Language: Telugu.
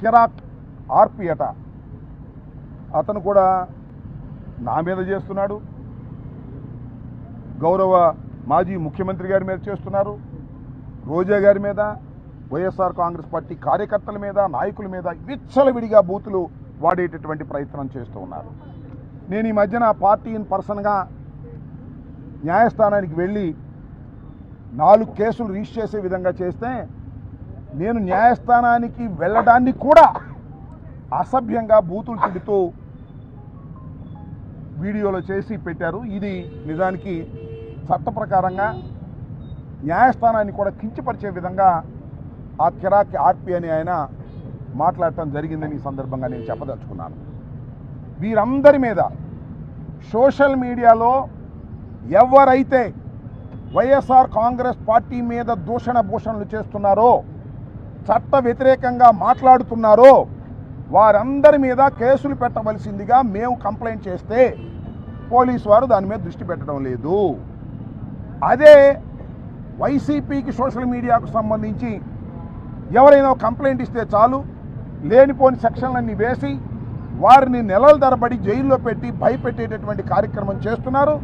కిరాక్ ఆర్పి అట, అతను కూడా నా మీద చేస్తున్నాడు, గౌరవ మాజీ ముఖ్యమంత్రి గారి మీద చేస్తున్నారు, రోజా గారి మీద, వైఎస్ఆర్ కాంగ్రెస్ పార్టీ కార్యకర్తల మీద, నాయకుల మీద విచ్చలవిడిగా బూతులు వాడేటటువంటి ప్రయత్నం చేస్తూ ఉన్నారు. నేను ఈ మధ్యన పార్టీ ఇన్ పర్సన్గా న్యాయస్థానానికి వెళ్ళి 4 కేసులు రిజిస్టర్ చేసే విధంగా చేస్తే నేను న్యాయస్థానానికి వెళ్ళడాన్ని కూడా అసభ్యంగా బూతులు తిడుతూ వీడియోలో చేసి పెట్టారు. ఇది నిజానికి చట్ట ప్రకారంగా న్యాయస్థానాన్ని కూడా కించపరిచే విధంగా ఆ కిరాక్ ఆర్పి అని ఆయన మాట్లాడటం జరిగిందని ఈ సందర్భంగా నేను చెప్పదలుచుకున్నాను. వీరందరి మీద సోషల్ మీడియాలో ఎవరైతే వైఎస్ఆర్ కాంగ్రెస్ పార్టీ మీద దూషణ భూషణలు చేస్తున్నారో, చట్ట వ్యతిరేకంగా మాట్లాడుతున్నారో వారందరి మీద కేసులు పెట్టవలసిందిగా మేము కంప్లైంట్ చేస్తే పోలీసు వారు దాని మీద దృష్టి పెట్టడం లేదు. అదే వైసీపీకి సోషల్ మీడియాకు సంబంధించి ఎవరైనా కంప్లైంట్ ఇస్తే చాలు, లేనిపోని సెక్షన్లన్నీ వేసి వారిని నెలల తరబడి జైల్లో పెట్టి భయపెట్టేటటువంటి కార్యక్రమం చేస్తున్నారు.